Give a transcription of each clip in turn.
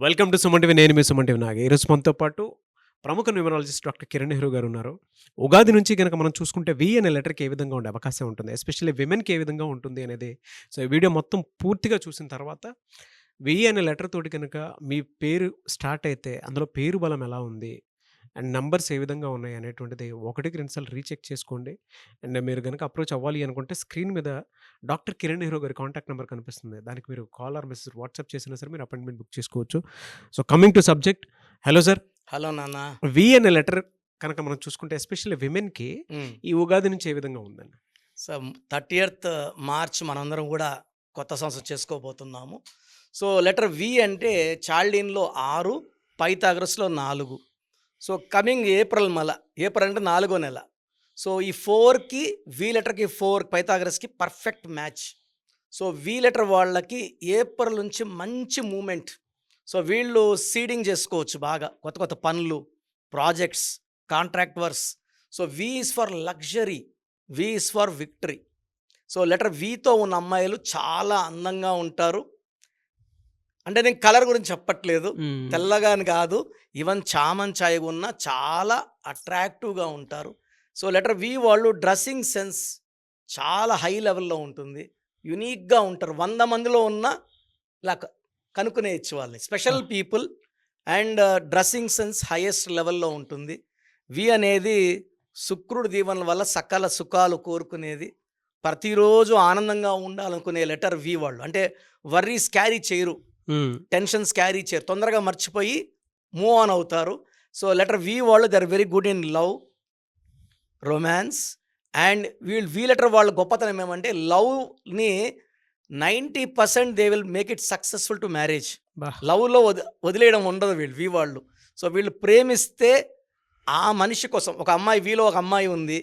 Welcome to Suman TV. నేను మీ Suman TV నాగ. ఈరోజు మనతో పాటు ప్రముఖ న్యూమరాలజిస్ట్ డాక్టర్ కిరణ్ నెహ్రూ గారు ఉన్నారు. ఉగాది నుంచి గనక మనం చూసుకుంటే వి అనే లెటర్‌కి ఏ విధంగా ఉండే అవకాశం ఉంటుంది? ఎస్పెషల్లీ విమెన్‌కి ఏ విధంగా ఉంటుంది అనేది ఈ వీడియో మొత్తం పూర్తిగా చూసిన తర్వాత వి అనే లెటర్ తోటి గనక మీ పేరు స్టార్ట్ అయితే అందులో పేరు బలం ఎలా ఉంది? అండ్ నంబర్స్ ఏ విధంగా ఉన్నాయి అనేటువంటిది ఒకటికి 2 సార్లు రీచెక్ చేసుకోండి. అండ్ మీరు గనక అప్రోచ్ అవ్వాలి అనుకుంటే స్క్రీన్ మీద డాక్టర్ కిరణ్ నెహ్రూ గారి కాంటాక్ట్ నంబర్ కనిపిస్తుంది. దానికి మీరు కాల్ ఆర్ మెసేజ్ వాట్సాప్ చేసినా సరే మీరు అపాయింట్మెంట్ బుక్ చేసుకోవచ్చు. So coming to subject. Hello sir. Hello నాన్న. వి అనే లెటర్ కనుక మనం చూసుకుంటే ఎస్పెషల్లీ విమెన్‌కి ఈ ఉగాది నుంచి ఏ విధంగా ఉందండి? సో 30th మార్చ్ మనందరం కూడా కొత్త సంవత్సరం చేసుకోబోతున్నాము. సో లెటర్ వి అంటే చాల్డీన్‌లో 6, పైథాగరస్‌లో 4. సో కమింగ్ ఏప్రిల్ ఏప్రిల్ అంటే 4వ నెల. సో ఈ 4కి వి లెటర్కి 4 పైథాగరస్‌కి perfect match. So V letter వాళ్ళకి ఏప్రిల్ నుంచి మంచి మూమెంట్. సో వీళ్ళు సీడింగ్ చేసుకోవచ్చు బాగా కొత్త కొత్త పనులు, projects, contract works. So V is for luxury, V is for victory. So letter వితో ఉన్న అమ్మాయిలు చాలా అందంగా ఉంటారు. అంటే నేను కలర్ గురించి చెప్పట్లేదు, తెల్లగా అని కాదు, ఈవెన్ చామన్ ఛాయగా ఉన్న చాలా అట్రాక్టివ్గా ఉంటారు. సో లెటర్ వి వాళ్ళు డ్రెస్సింగ్ సెన్స్ చాలా హై లెవెల్లో ఉంటుంది, యునీక్గా ఉంటారు. 100 మందిలో ఉన్న ఇలా కనుక్కునేయచ్చు వాళ్ళని, special people. And dressing sense highest లెవెల్లో ఉంటుంది. వి అనేది శుక్రుడి దీవెనల వల్ల సకల సుఖాలు కోరుకునేది, ప్రతిరోజు ఆనందంగా ఉండాలనుకునే లెటర్ వి వాళ్ళు. అంటే వర్రీస్ క్యారీ చేయరు, టెన్షన్స్ క్యారీ చేయరు, తొందరగా మర్చిపోయి మూవ్ ఆన్ అవుతారు. సో లెటర్ వి వాళ్ళు they are very good in love, romance. And V letter వాళ్ళ గొప్పతనం ఏమంటే లవ్ని 90% they will make it successful to marriage. లవ్లో వదిలేయడం ఉండదు వి వాళ్ళు. సో వీళ్ళు ప్రేమిస్తే ఆ మనిషి కోసం, ఒక అమ్మాయి వీలో ఒక అమ్మాయి ఉంది,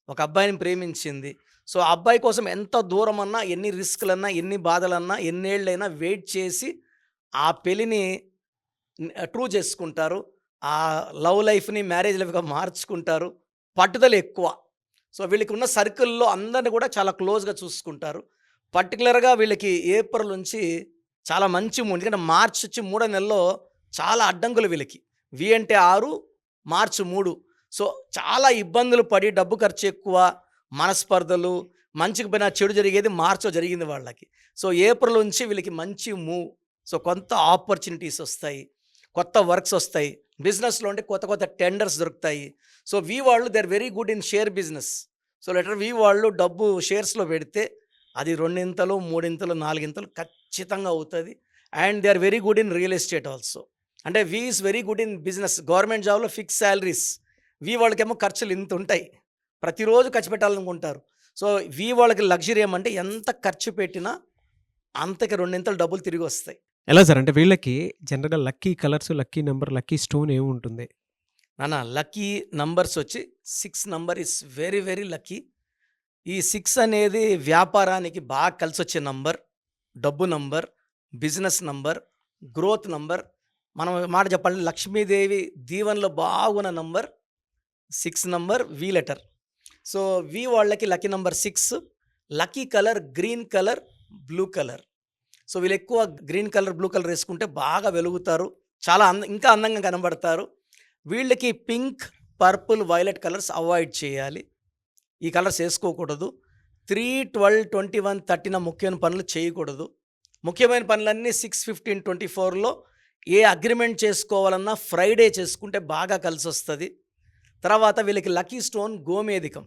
ఒక అబ్బాయిని ప్రేమించింది. సో ఆ అబ్బాయి కోసం ఎంత దూరం అన్నా, ఎన్ని రిస్క్లన్నా, ఎన్ని బాధలన్నా, ఎన్నేళ్ళైనా వెయిట్ చేసి ఆ పెళ్ళిని ట్రూ చేసుకుంటారు. ఆ లవ్ లైఫ్ని మ్యారేజ్ లైఫ్గా మార్చుకుంటారు. పట్టుదల ఎక్కువ. సో వీళ్ళకి ఉన్న సర్కిల్లో అందరిని కూడా చాలా క్లోజ్గా చూసుకుంటారు. పర్టికులర్గా వీళ్ళకి ఏప్రిల్ నుంచి చాలా మంచి మూడు, ఎందుకంటే మార్చ్ వచ్చి 3వ నెలలో చాలా అడ్డంకులు వీళ్ళకి. వి అంటే 6, మార్చ్ 3. సో చాలా ఇబ్బందులు పడి, డబ్బు ఖర్చు ఎక్కువ, మనస్పర్ధలు, మంచికి పోయినా చెడు జరిగేది మార్చిలో జరిగింది వాళ్ళకి. సో ఏప్రిల్ నుంచి వీళ్ళకి మంచి మూవ్. సో కొంత ఆపర్చునిటీస్ వస్తాయి, కొత్త వర్క్స్ వస్తాయి, బిజినెస్లో అంటే కొత్త కొత్త టెండర్స్ దొరుకుతాయి. సో వి వాళ్ళు they are very good in share business. So letter V వాళ్ళు డబ్బు షేర్స్లో పెడితే అది 2 3 4 ఖచ్చితంగా అవుతుంది. And they are very good in real estate also. అంటే V is very good in business. Government జాబ్లో ఫిక్స్ శాలరీస్. వి వాళ్ళకేమో ఖర్చులు ఇంత ఉంటాయి, ప్రతిరోజు ఖర్చు పెట్టాలనుకుంటారు. సో వి వాళ్ళకి లగ్జరీ ఏమంటే ఎంత ఖర్చు పెట్టినా అంతకి 2 డబ్బులు తిరిగి వస్తాయి. ఎలా సార్? అంటే వీళ్ళకి జనరల్‌గా lucky colours, lucky number, lucky stone ఏముంటుంది? నాన్న లక్కీ నంబర్స్ వచ్చి 6 number is very very lucky. ఈ 6 అనేది వ్యాపారానికి బాగా కలిసి వచ్చే నంబర్, డబ్బు number, business number, growth number. మనం మాట చెప్పాలంటే లక్ష్మీదేవి దీవెనలో బాగున్న number 6 number, V letter. So V వాళ్ళకి lucky number 6. Lucky colour green colour, blue colour. So వీళ్ళు ఎక్కువ గ్రీన్ కలర్, బ్లూ కలర్ వేసుకుంటే బాగా వెలుగుతారు, చాలా ఇంకా అందంగా కనబడతారు. వీళ్ళకి pink, purple, violet colours avoid చేయాలి. ఈ కలర్స్ వేసుకోకూడదు. 3, 12, 21, 13 ముఖ్యమైన పనులు చేయకూడదు. ముఖ్యమైన పనులన్నీ 6, 15, 24లో ఏ అగ్రిమెంట్ చేసుకోవాలన్నా ఫ్రైడే చేసుకుంటే బాగా కలిసి వస్తుంది. తర్వాత వీళ్ళకి లక్కీ స్టోన్ గోమేధికం.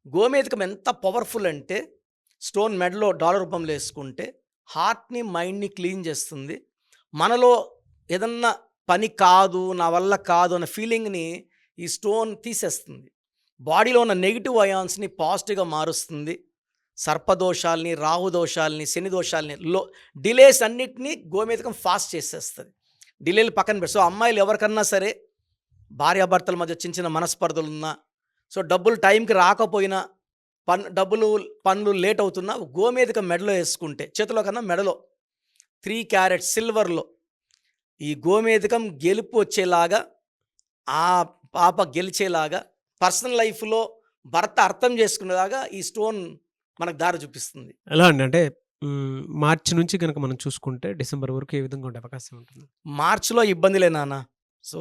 గోమేధికం ఎంత పవర్ఫుల్ అంటే స్టోన్ మెడలో డాలర్ రూపంలో వేసుకుంటే హార్ట్ని, మైండ్ని క్లీన్ చేస్తుంది. మనలో ఏదన్నా పని కాదు, నా వల్ల కాదు అన్న ఫీలింగ్ని ఈ స్టోన్ తీసేస్తుంది. బాడీలో ఉన్న నెగిటివ్ అయాన్స్ని పాజిటివ్గా మారుస్తుంది. సర్పదోషాలని, రాహుదోషాలని, శని దోషాలని, డిలేస్ అన్నిటినీ గోమేధికం ఫాస్ట్ చేసేస్తుంది. డిలేలు పక్కన పెట్టి, సో అమ్మాయిలు ఎవరికన్నా సరే భార్యాభర్తల మధ్య చిన్న చిన్న మనస్పర్ధలు ఉన్నా, సో డబ్బులు టైంకి రాకపోయినా, పనులు లేట్ అవుతున్నా గోమేధికం మెడలో వేసుకుంటే, చేతిలో కన్నా మెడలో 3 క్యారెట్స్ సిల్వర్లో ఈ గోమేధికం గెలుపు వచ్చేలాగా, ఆ పాప గెలిచేలాగా, పర్సనల్ లైఫ్లో భర్త అర్థం చేసుకునేలాగా ఈ స్టోన్ మనకు దారి చూపిస్తుంది. ఎలా అండి? అంటే మార్చి నుంచి గనక మనం చూసుకుంటే డిసెంబర్ వరకు ఏ విధంగా ఉండే అవకాశం ఉంటుంది? మార్చ్‌లో ఇబ్బందిలే నాన్న. సో,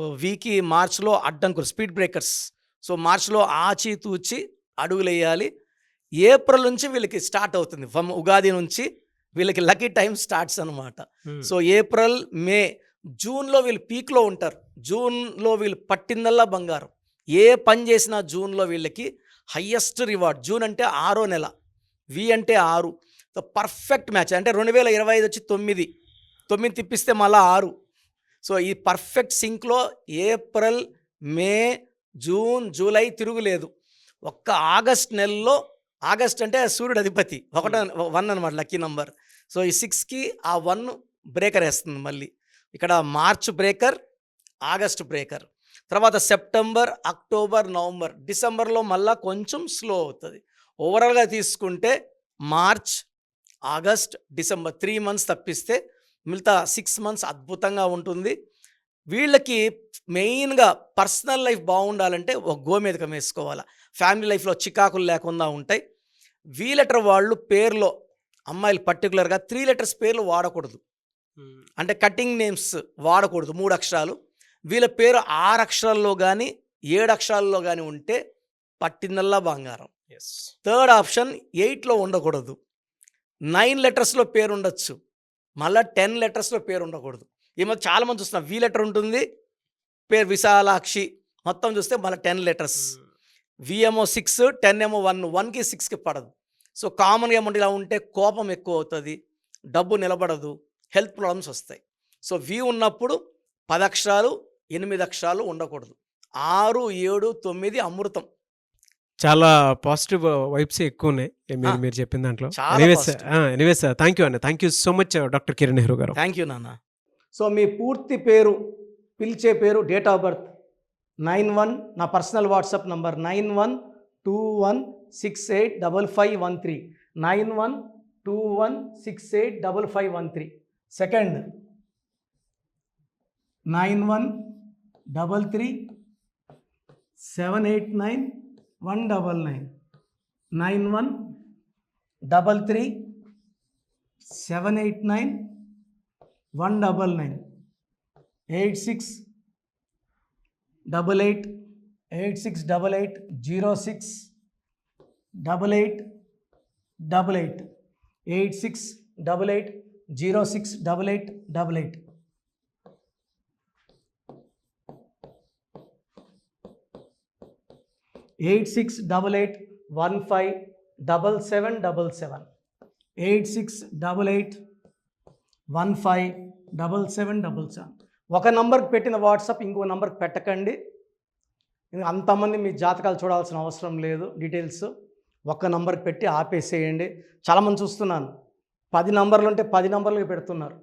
మార్చ్‌లో అడ్డంకులు స్పీడ్ బ్రేకర్స్. సో, మార్చ్‌లో ఆచితూచి అడుగులెయ్యాలి. ఏప్రిల్ నుంచి వీళ్ళకి స్టార్ట్ అవుతుంది. ఉగాది నుంచి వీళ్ళకి లక్కీ టైమ్ స్టార్ట్స్ అనమాట. హ్మ్. సో, ఏప్రిల్, మే, జూన్‌లో వీళ్ళు పీక్‌లో ఉంటారు. జూన్‌లో వీళ్ళు పట్టిందల్లా బంగారం. ఏ పని చేసినా జూన్‌లో వీళ్ళకి హయ్యెస్ట్ రివార్డ్. జూన్ అంటే 6 నెల. అంటే 6. So, perfect match. అంటే 2025 వచ్చి 9. 9 తిప్పిస్తే మళ్ళా 6. సో, ఈ పర్ఫెక్ట్ సింక్‌లో ఏప్రిల్, మే, జూన్, జూలై తిరుగులేదు. ఒక్క ఆగస్ట్ నెలలో, ఆగస్ట్ అంటే సూర్యుడు అధిపతి. 1 అనమాట లక్కీ నంబర్. సో, ఈ 6కి ఆ 1 బ్రేకర్ వేస్తుంది మళ్ళీ. ఇక్కడ మార్చ్ బ్రేకర్, ఆగస్ట్ బ్రేకర్. తర్వాత సెప్టెంబర్, అక్టోబర్, నవంబర్, డిసెంబర్‌లో మళ్ళా కొంచెం స్లో అవుతది. ఓవరాల్‌గా తీసుకుంటే మార్చ్, ఆగస్ట్, డిసెంబర్ 3 మంత్స్ తప్పిస్తే మిగతా 6 మంత్స్ అద్భుతంగా ఉంటుంది. వీళ్ళకి మెయిన్‌గా పర్సనల్ లైఫ్ బాగుండాలంటే ఒక గోమేధికం వేసుకోవాల. ఫ్యామిలీ లైఫ్‌లో చికాకులు లేకుండా ఉంటాయి. లెటర్ వాళ్ళు పేరులో అమ్మాయిలు పర్టిక్యులర్‌గా 3 లెటర్స్ పేర్లు వాడకూడదు. అంటే కటింగ్ నేమ్స్ వాడకూడదు 3 అక్షరాలు. వీళ్ళ పేరు 6 అక్షరాల్లో గానీ, 7 అక్షరాల్లో గానీ ఉంటే పట్టిందల్లా బంగారం. యెస్. థర్డ్ ఆప్షన్ 8లో ఉండకూడదు. 9 లెటర్స్‌లో పేరుండొచ్చు. మళ్ళా 10 లెటర్స్‌లో పేరుండకూడదు. ఈ మధ్య చాలామంది చూస్తున్నాం. లెటర్ ఉంటుంది. పేరు విశాలాక్షి. మొత్తం చూస్తే మళ్ళా 10 లెటర్స్. ఏమో 6, 10 ఏమో 1. 1కి 6కి పడదు. సో, కామన్‌గా ఏమంటే ఇలా ఉంటే కోపం ఎక్కువ అవుతది. డబ్బు నిలబడదు. హెల్త్ ప్రాబ్లమ్స్ వస్తాయి. సో, ఉన్నప్పుడు 10 అక్షరాలు, 8 అక్షరాలు ఉండకూడదు. 6, 7, 9 అమృతం. చాలా పాజిటివ్ వైబ్సే ఎక్కువున్నాయి. ఆ! మీరు చెప్పిన దాంట్లో. చాలా anyways positive. Anyways thank you అండి. Thank you so much doctor Kiran Nehru garu. Thank you నాన్న. సో, మీ పూర్తి పేరు, పిలిచే పేరు, డేట్ ఆఫ్ బర్త్ 91, నా పర్సనల్ వాట్సాప్ నంబర్ 9121685513. 9121685513. సెకండ్ 9133789199. 9133789199. 868886880688. 8688068888. 8688157777. 8688157777. ఒక నంబర్కి పెట్టిన వాట్సాప్ ఇంకో నంబర్కి పెట్టకండి. అంతమంది మీ జాతకాలు చూడాల్సిన అవసరం లేదు. డీటెయిల్స్ ఒక్క నంబర్కి పెట్టి ఆపేసేయండి. చాలామంది చూస్తున్నాను 10 నంబర్లు ఉంటే 10 నంబర్లకి పెడుతున్నారు.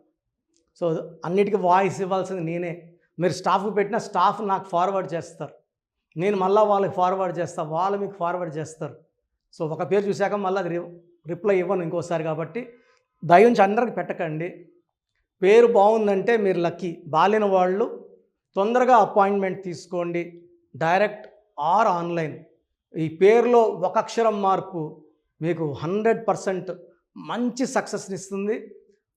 సో, అన్నిటికీ వాయిస్ ఇవ్వాల్సింది నేనే. మీరు స్టాఫ్కి పెట్టిన స్టాఫ్ నాకు ఫార్వర్డ్ చేస్తారు. నేను మళ్ళీ వాళ్ళకి ఫార్వర్డ్ చేస్తాను. వాళ్ళు మీకు ఫార్వర్డ్ చేస్తారు. సో, ఒక పేరు చూశాక మళ్ళీ అది రిప్లై ఇవ్వను ఇంకోసారి. కాబట్టి దయించి అందరికి పెట్టకండి. పేరు బాగుందంటే మీరు లక్కీ. బాలేని వాళ్ళు తొందరగా అపాయింట్మెంట్ తీసుకోండి. Direct or online. ఈ పేరులో ఒక అక్షరం మార్పు మీకు 100% మంచి సక్సెస్ని ఇస్తుంది.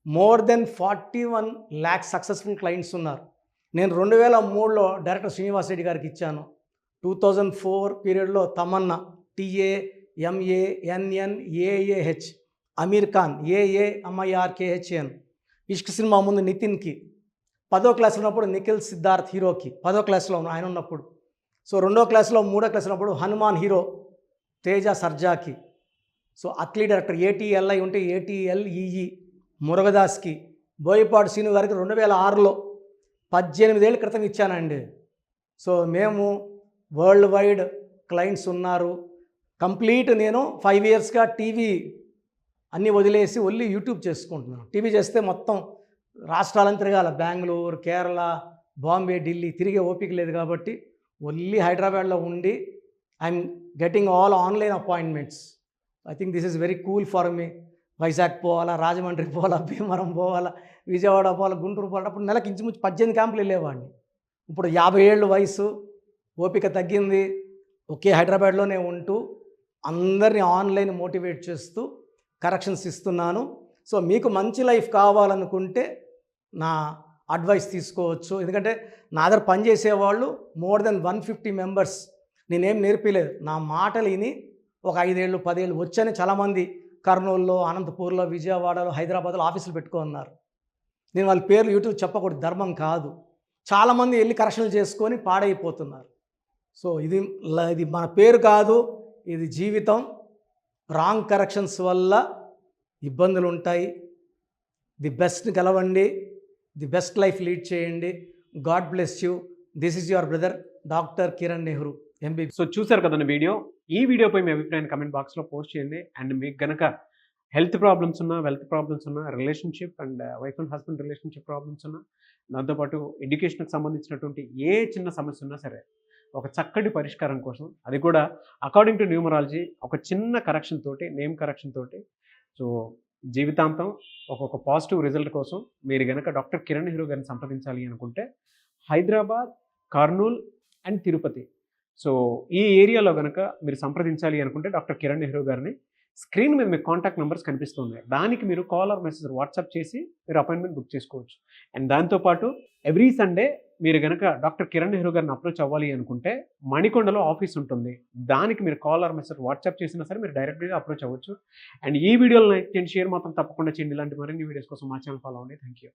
More than 41 lakh successful clients ఉన్నారు. నేను 2003లో డైరెక్టర్ శ్రీనివాస్ రెడ్డి గారికి ఇచ్చాను. 2004 పీరియడ్లో తమన్నా, TAMANNAAH, అమీర్ ఖాన్, AAMIRKHN, ఇష్క్ సినిమా ముందు నితిన్కి, 10వ క్లాస్లో ఉన్నప్పుడు నిఖిల్ సిద్ధార్థ్ హీరోకి, 10వ క్లాస్లో ఆయన ఉన్నప్పుడు. సో, 2వ క్లాస్లో 3వ క్లాస్ ఉన్నప్పుడు హనుమాన్ హీరో తేజ సర్జాకి. సో, అట్లీ డైరెక్టర్ ATLI ఉంటే ATLEE మురుగదాస్కి, బోయపాటి శ్రీను గారికి 2006లో 18 ఏళ్ళ క్రితం ఇచ్చానండి. సో, మేము వరల్డ్ వైడ్ క్లయింట్స్ ఉన్నారు. కంప్లీట్ నేను 5 ఇయర్స్గా టీవీ అన్నీ వదిలేసి ఓన్లీ యూట్యూబ్ చేసుకుంటున్నాను. టీవీ చేస్తే మొత్తం రాష్ట్రాలను తిరగాల. బెంగళూరు, కేరళ, బాంబే, ఢిల్లీ తిరిగే ఓపిక లేదు. కాబట్టి ఓన్లీ హైదరాబాద్లో ఉండి I'm getting all online appointments. I think this is very cool for me. Vizag పోవాలా, రాజమండ్రి పోవాలా, భీమవరం పోవాలా, విజయవాడ పోవాలా, గుంటూరు పోవాలా. అప్పుడు నెలకు ఇంచుమించు 18 క్యాంపులు వెళ్ళేవాడిని. ఇప్పుడు 50 ఏళ్ళు వయసు, ఓపిక తగ్గింది. ఒకే హైదరాబాద్లోనే ఉంటూ అందరినీ ఆన్లైన్ మోటివేట్ చేస్తూ కరెక్షన్స్ ఇస్తున్నాను. సో మీకు మంచి లైఫ్ కావాలనుకుంటే నా అడ్వైస్ తీసుకోవచ్చు. ఎందుకంటే నా దగ్గర పనిచేసేవాళ్ళు మోర్ దెన్ 150 మెంబర్స్. నేనేం నేర్పిలేదు, నా మాటలు విని ఒక 5 ఏళ్ళు 10 ఏళ్ళు వచ్చని చాలామంది కర్నూలులో, అనంతపూర్లో, విజయవాడలో, హైదరాబాద్లో ఆఫీసులు పెట్టుకున్నారు. నేను వాళ్ళ పేర్లు యూట్యూబ్ చెప్పకూడదు, ధర్మం కాదు. చాలామంది వెళ్ళి కరెక్షన్లు చేసుకొని పాడైపోతున్నారు. సో ఇది మన పేరు కాదు, ఇది జీవితం. రాంగ్ కరెక్షన్స్ వల్ల ఇబ్బందులు ఉంటాయి. ది బెస్ట్ గెలవండి, ది బెస్ట్ లైఫ్ లీడ్ చేయండి. God bless you. This is your brother doctor Kiran Nehru MB. So చూసారు కదండి వీడియో. ఈ వీడియోపై మీ అభిప్రాయాన్ని కమెంట్ బాక్స్లో పోస్ట్ చేయండి. అండ్ మీకు గనక హెల్త్ ప్రాబ్లమ్స్ ఉన్నా, వెల్త్ ప్రాబ్లమ్స్ ఉన్నా, relationship and wife and husband relationship problems ఉన్నా, దాంతోపాటు ఎడ్యుకేషన్కి సంబంధించినటువంటి ఏ చిన్న సమస్య ఉన్నా సరే, ఒక చక్కటి పరిష్కారం కోసం, అది కూడా అకార్డింగ్ టు న్యూమరాలజీ, ఒక చిన్న కరెక్షన్ తోటి, నేమ్ కరెక్షన్ తోటి, సో జీవితాంతం ఒక్కొక్క పాజిటివ్ రిజల్ట్ కోసం మీరు గనక డాక్టర్ కిరణ్ నెహ్రూ గారిని సంప్రదించాలి అనుకుంటే హైదరాబాద్, కర్నూల్ అండ్ తిరుపతి, సో ఈ ఏరియాలో కనుక మీరు సంప్రదించాలి అనుకుంటే డాక్టర్ కిరణ్ నెహ్రూ గారిని స్క్రీన్ మీద మీకు కాంటాక్ట్ నెంబర్స్ కనిపిస్తున్నాయి. దానికి మీరు కాల్ ఆర్ మెసేజ్ వాట్సాప్ చేసి మీరు అపాయింట్మెంట్ బుక్ చేసుకోవచ్చు. అండ్ దాంతోపాటు ఎవ్రీ సండే మీరు కనుక డాక్టర్ కిరణ్ నెహ్రూ గారిని అప్రోచ్ అవ్వాలి అనుకుంటే మణికొండలో ఆఫీస్ ఉంటుంది. దానికి మీరు కాల్ ఆర్ మెసేజ్ వాట్సాప్ చేసినా సరే మీరు డైరెక్ట్గా అప్రోచ్ అవ్వచ్చు. అండ్ ఈ వీడియోలో లైక్ చేయండి, షేర్ మాత్రం తప్పకుండా చేయండి. ఇలాంటి మరిన్ని వీడియోస్ కోసం మా ఛానల్ ఫాలో అవ్వండి. Thank you.